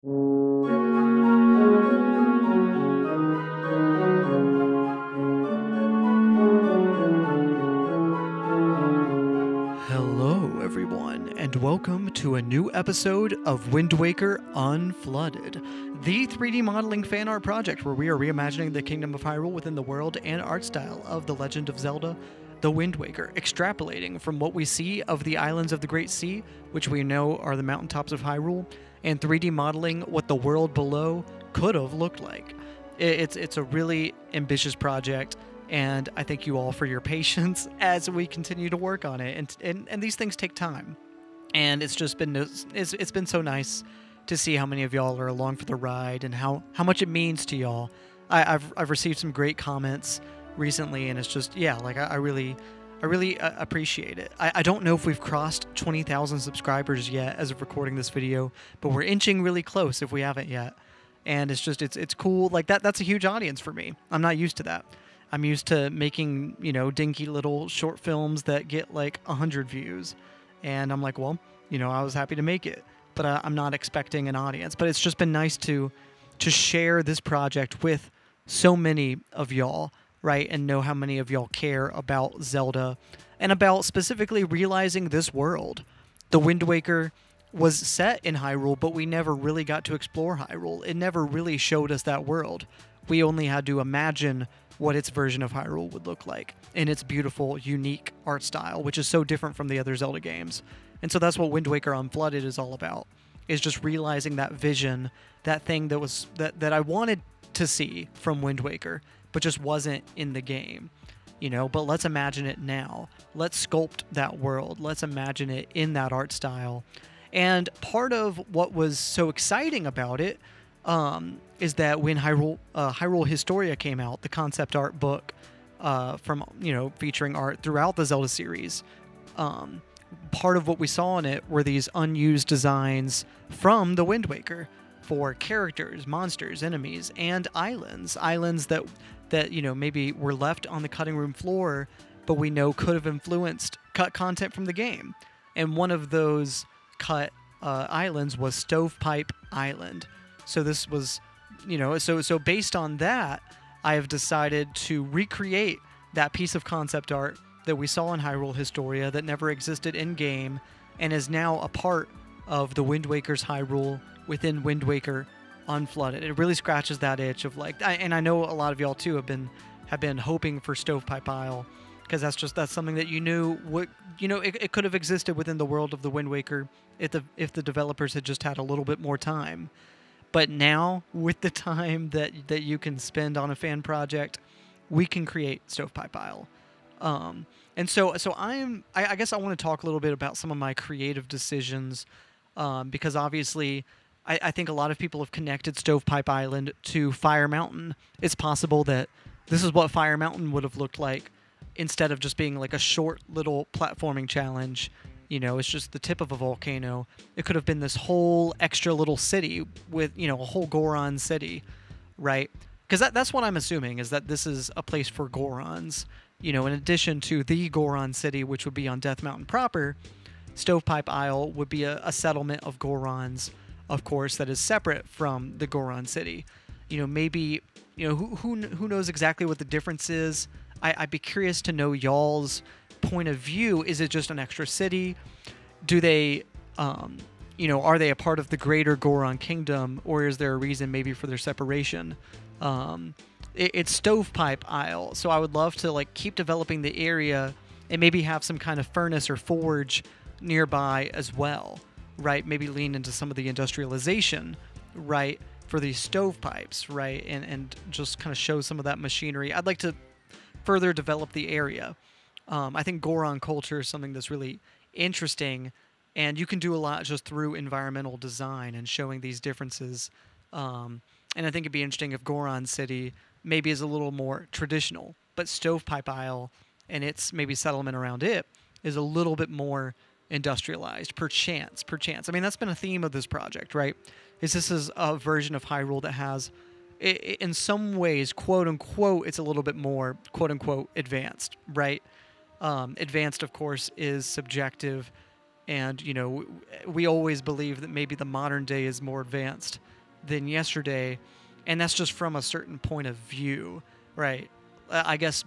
Hello, everyone, and welcome to a new episode of Wind Waker Unflooded, the 3D modeling fan art project where we are reimagining the Kingdom of Hyrule within the world and art style of The Legend of Zelda, The Wind Waker, extrapolating from what we see of the islands of the Great Sea, which we know are the mountaintops of Hyrule, and 3D modeling what the world below could have looked like. It's a really ambitious project, and I thank you all for your patience as we continue to work on it. And these things take time, and it's been so nice to see how many of y'all are along for the ride and how much it means to y'all. I've received some great comments recently, and it's just I really appreciate it. I don't know if we've crossed 20,000 subscribers yet as of recording this video, but we're inching really close if we haven't yet. And it's cool. Like that's a huge audience for me. I'm not used to that. I'm used to making, dinky little short films that get like 100 views. And I'm like, well, I was happy to make it, but I'm not expecting an audience. But it's just been nice to share this project with so many of y'all, right? And know how many of y'all care about Zelda and about specifically realizing this world. The Wind Waker was set in Hyrule, but we never really got to explore Hyrule. It never really showed us that world. We only had to imagine what its version of Hyrule would look like in its beautiful, unique art style, which is so different from the other Zelda games. And so that's what Wind Waker Unflooded is all about, is just realizing that vision, that thing that I wanted to see from Wind Waker, but just wasn't in the game. But let's imagine it now. Let's sculpt that world. Let's imagine it in that art style. And part of what was so exciting about it is that when Hyrule Historia came out, the concept art book from featuring art throughout the Zelda series, part of what we saw in it were these unused designs from the Wind Waker for characters, monsters, enemies, and islands that maybe were left on the cutting room floor, but we know could have influenced cut content from the game. And one of those cut islands was Stovepipe Island. So this was, so based on that, I have decided to recreate that piece of concept art that we saw in Hyrule Historia that never existed in-game and is now a part of the Wind Waker's Hyrule within Wind Waker Unflooded. It really scratches that itch of and I know a lot of y'all too have been hoping for Stovepipe Isle, because that's something that it could have existed within the world of the Wind Waker if the developers had just had a little bit more time. But now, with the time that you can spend on a fan project, we can create Stovepipe Isle. And so I guess I want to talk a little bit about some of my creative decisions, because obviously I think a lot of people have connected Stovepipe Island to Fire Mountain. It's possible that this is what Fire Mountain would have looked like instead of just being like a short little platforming challenge. It's just the tip of a volcano. It could have been this whole extra little city with, a whole Goron city, right? Because that's what I'm assuming, is that this is a place for Gorons. In addition to the Goron city, which would be on Death Mountain proper, Stovepipe Isle would be a settlement of Gorons, of course, that is separate from the Goron city. Maybe, who knows exactly what the difference is? I'd be curious to know y'all's point of view. Is it just an extra city? Do they, are they a part of the greater Goron kingdom, or is there a reason maybe for their separation? It's Stovepipe Isle, so I would love to keep developing the area and maybe have some kind of furnace or forge nearby as well, right? Maybe lean into some of the industrialization, right, for these stovepipes, right, and just kind of show some of that machinery. I'd like to further develop the area. I think Goron culture is something that's really interesting, and you can do a lot just through environmental design and showing these differences. And I think it'd be interesting if Goron City maybe is a little more traditional, but Stovepipe Isle and its maybe settlement around it is a little bit more industrialized, perchance. I mean, that's been a theme of this project, right? This is a version of Hyrule that has, in some ways, quote unquote, it's a little bit more, quote unquote, advanced, right? Advanced, of course, is subjective, and, we always believe that maybe the modern day is more advanced than yesterday, and that's just from a certain point of view, right? I guess,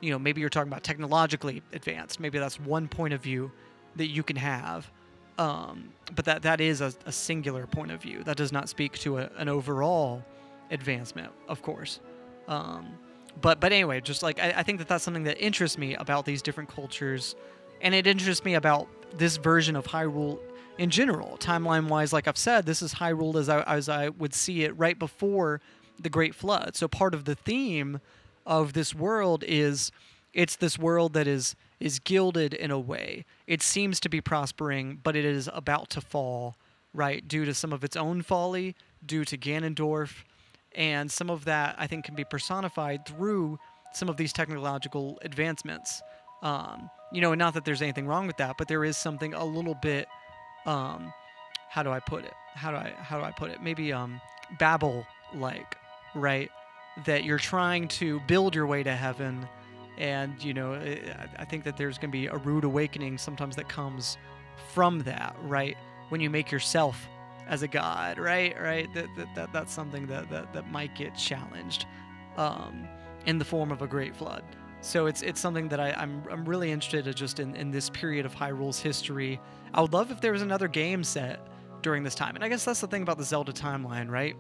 you know, maybe you're talking about technologically advanced. Maybe that's one point of view that you can have, but that is a singular point of view. That does not speak to an overall advancement, of course. But anyway, just like I think that's something that interests me about these different cultures, and it interests me about this version of Hyrule in general. Timeline-wise, like I've said, this is Hyrule as I would see it right before the Great Flood. So part of the theme of this world is it's this world that is gilded in a way. It seems to be prospering, but it is about to fall, right, due to some of its own folly, due to Ganondorf, and some of that, I think, can be personified through some of these technological advancements. You know, not that there's anything wrong with that, but there is something a little bit, how do I put it? How do I put it? Maybe Babel-like, right? That you're trying to build your way to heaven, and, you know, I think that there's going to be a rude awakening sometimes that comes from that, right? When you make yourself as a god, right? That's something that might get challenged in the form of a great flood. So it's something that I'm really interested in just in this period of Hyrule's history. I would love if there was another game set during this time. And I guess that's the thing about the Zelda timeline, right?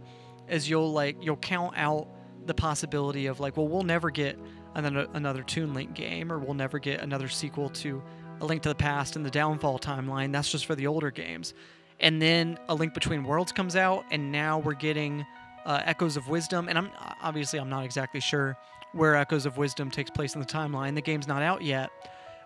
Is you'll count out the possibility of like, well, we'll never get another Toon Link game, or we'll never get another sequel to A Link to the Past and the Downfall timeline. That's just for the older games. And then A Link Between Worlds comes out, and now we're getting Echoes of Wisdom. And I'm not exactly sure where Echoes of Wisdom takes place in the timeline. The game's not out yet,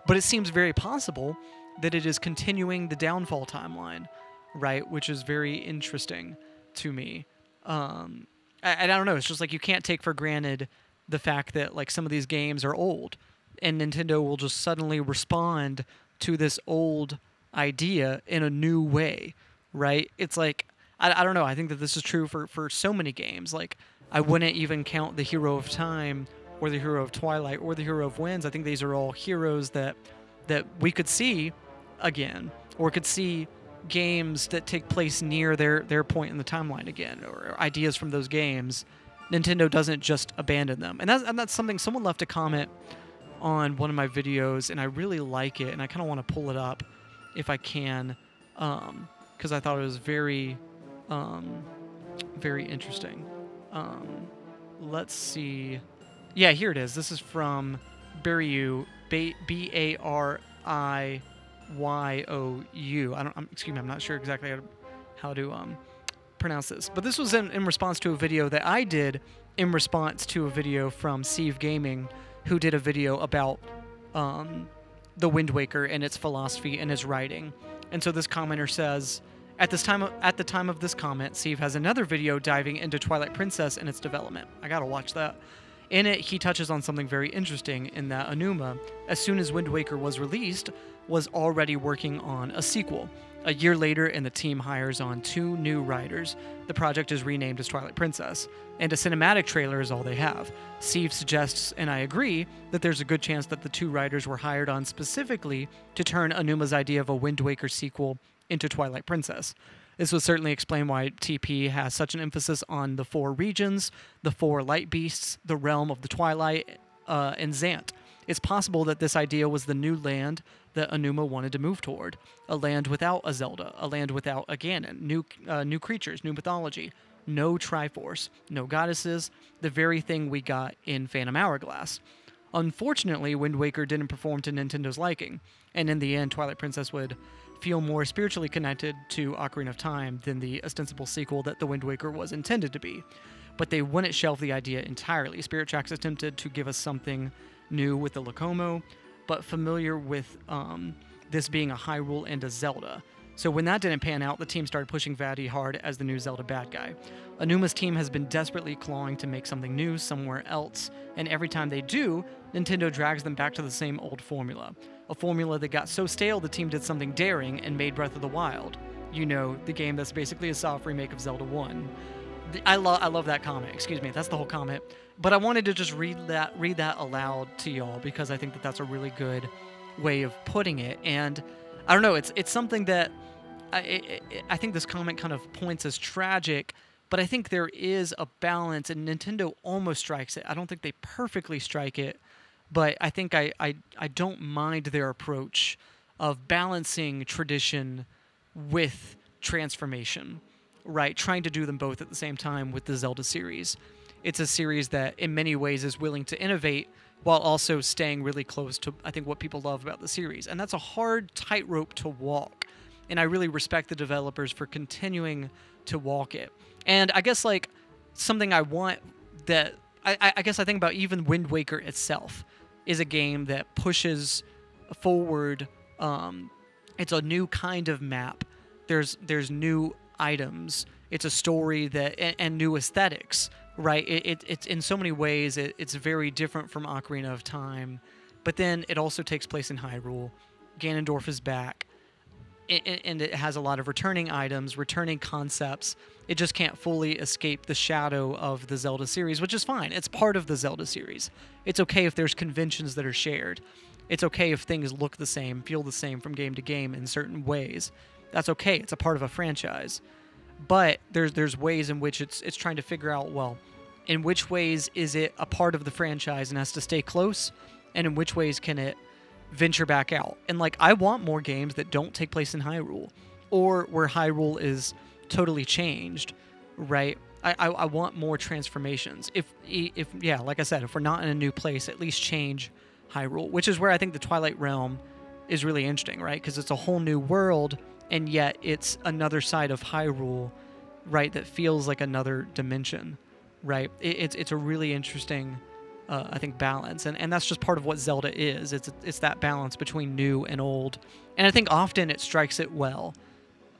but it seems very possible that it is continuing the Downfall timeline, right? Which is very interesting to me. I don't know. It's just like you can't take for granted the fact that like some of these games are old, and Nintendo will just suddenly respond to this old idea in a new way, right? It's like, I don't know. I think that this is true for so many games. Like, I wouldn't even count the Hero of Time or the Hero of Twilight or the Hero of Winds. I think these are all heroes that we could see again, or could see games that take place near their point in the timeline again, or ideas from those games. Nintendo doesn't just abandon them. And that's something someone left a comment on one of my videos, and I really like it, and I kind of want to pull it up if I can, because I thought it was very, very interesting. Let's see. Yeah, here it is. This is from Barryu, Bariyou. Excuse me, I'm not sure exactly how to pronounce this. But this was in response to a video that I did in response to a video from Steve Gaming, who did a video about the Wind Waker and its philosophy and its writing. And so this commenter says, at the time of this comment, Steve has another video diving into Twilight Princess and its development. I gotta watch that. In it, he touches on something very interesting in that Aonuma, as soon as Wind Waker was released, was already working on a sequel. A year later, and the team hires on 2 new writers. The project is renamed as Twilight Princess, and a cinematic trailer is all they have. Steve suggests, and I agree, that there's a good chance that the 2 writers were hired on specifically to turn Aonuma's idea of a Wind Waker sequel into Twilight Princess. This would certainly explain why TP has such an emphasis on the 4 regions, the 4 light beasts, the realm of the Twilight, and Zant. It's possible that this idea was the new land that Aonuma wanted to move toward. A land without a Zelda, a land without a Ganon, new creatures, new mythology, no Triforce, no goddesses, the very thing we got in Phantom Hourglass. Unfortunately, Wind Waker didn't perform to Nintendo's liking, and in the end, Twilight Princess would feel more spiritually connected to Ocarina of Time than the ostensible sequel that the Wind Waker was intended to be. But they wouldn't shelve the idea entirely. Spirit Tracks attempted to give us something new with the Locomo, but familiar with this being a Hyrule and a Zelda. So when that didn't pan out, the team started pushing Vaddie hard as the new Zelda bad guy. Aonuma's team has been desperately clawing to make something new somewhere else, and every time they do, Nintendo drags them back to the same old formula. A formula that got so stale the team did something daring and made Breath of the Wild. You know, the game that's basically a soft remake of Zelda 1. I love that comment. Excuse me, that's the whole comment. But I wanted to just read that aloud to y'all because I think that that's a really good way of putting it. And I don't know, it's something that I think this comment kind of points as tragic but I think there is a balance, and Nintendo almost strikes it. I don't think they perfectly strike it, but I think I don't mind their approach of balancing tradition with transformation, right? Trying to do them both at the same time with the Zelda series. It's a series that in many ways is willing to innovate while also staying really close to, I think, what people love about the series. And that's a hard tightrope to walk. And I really respect the developers for continuing to walk it. And I guess, like, something I want that... I guess I think about even Wind Waker itself is a game that pushes forward. It's a new kind of map. There's new items. It's a story that and new aesthetics, right? It's in so many ways it's very different from Ocarina of Time, but then it also takes place in Hyrule. Ganondorf is back, and it has a lot of returning items, returning concepts. It just can't fully escape the shadow of the Zelda series, which is fine. It's part of the Zelda series. It's okay if there's conventions that are shared. It's okay if things look the same, feel the same from game to game in certain ways. That's okay. It's a part of a franchise. But there's ways in which it's trying to figure out, well, in which ways is it a part of the franchise and has to stay close, and in which ways can it venture back out? And, like, I want more games that don't take place in Hyrule, or where Hyrule is totally changed, right? I want more transformations. If yeah, like I said, if we're not in a new place, at least change Hyrule, which is where I think the Twilight Realm is really interesting, right? Because it's a whole new world, and yet it's another side of Hyrule, right, that feels like another dimension, right? It's a really interesting, I think, balance, and that's just part of what Zelda is. It's that balance between new and old, and I think often it strikes it well.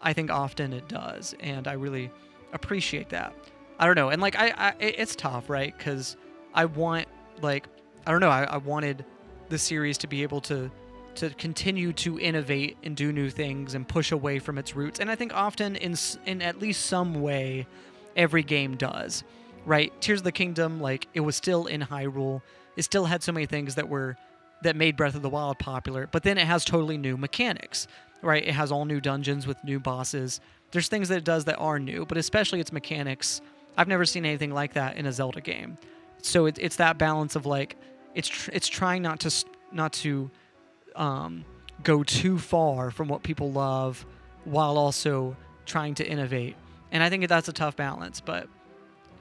I think often it does, and I really appreciate that. I don't know, and, like, it's tough, right? Because I want, like, I don't know, I wanted the series to be able to continue to innovate and do new things and push away from its roots. And I think often in at least some way, every game does, right? Tears of the Kingdom, like, it was still in Hyrule. It still had so many things that made Breath of the Wild popular, but then it has totally new mechanics, right? It has all new dungeons with new bosses. There's things that it does that are new, but especially its mechanics. I've never seen anything like that in a Zelda game. So it's that balance of, like, it's trying not to go too far from what people love while also trying to innovate. And I think that's a tough balance, but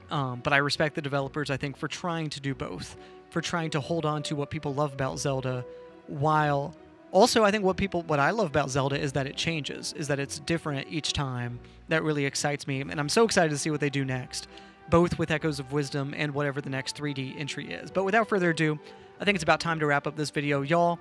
I respect the developers, I think, for trying to do both, for trying to hold on to what people love about Zelda, while also I think what I love about Zelda is that it changes, is that it's different each time. That really excites me, and I'm so excited to see what they do next, both with Echoes of Wisdom and whatever the next 3D entry is. But without further ado, I think it's about time to wrap up this video. Y'all,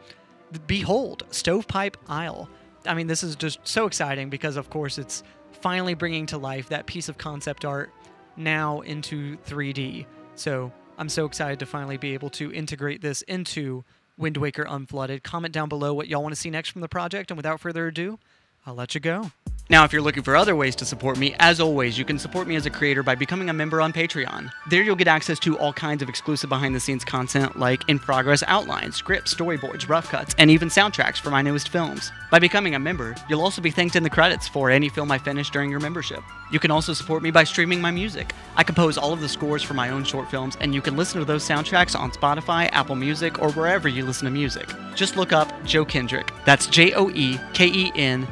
behold, Stovepipe Isle. I mean, this is just so exciting because, of course, it's finally bringing to life that piece of concept art now into 3D. So I'm so excited to finally be able to integrate this into Wind Waker Unflooded. Comment down below what y'all want to see next from the project, and without further ado, I'll let you go. Now, if you're looking for other ways to support me, as always, you can support me as a creator by becoming a member on Patreon. There you'll get access to all kinds of exclusive behind-the-scenes content like in-progress outlines, scripts, storyboards, rough cuts, and even soundtracks for my newest films. By becoming a member, you'll also be thanked in the credits for any film I finish during your membership. You can also support me by streaming my music. I compose all of the scores for my own short films, and you can listen to those soundtracks on Spotify, Apple Music, or wherever you listen to music. Just look up Joe Kendrick. That's JoeKendrick.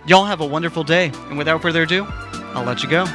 Y'all have a wonderful day, and without further ado, I'll let you go.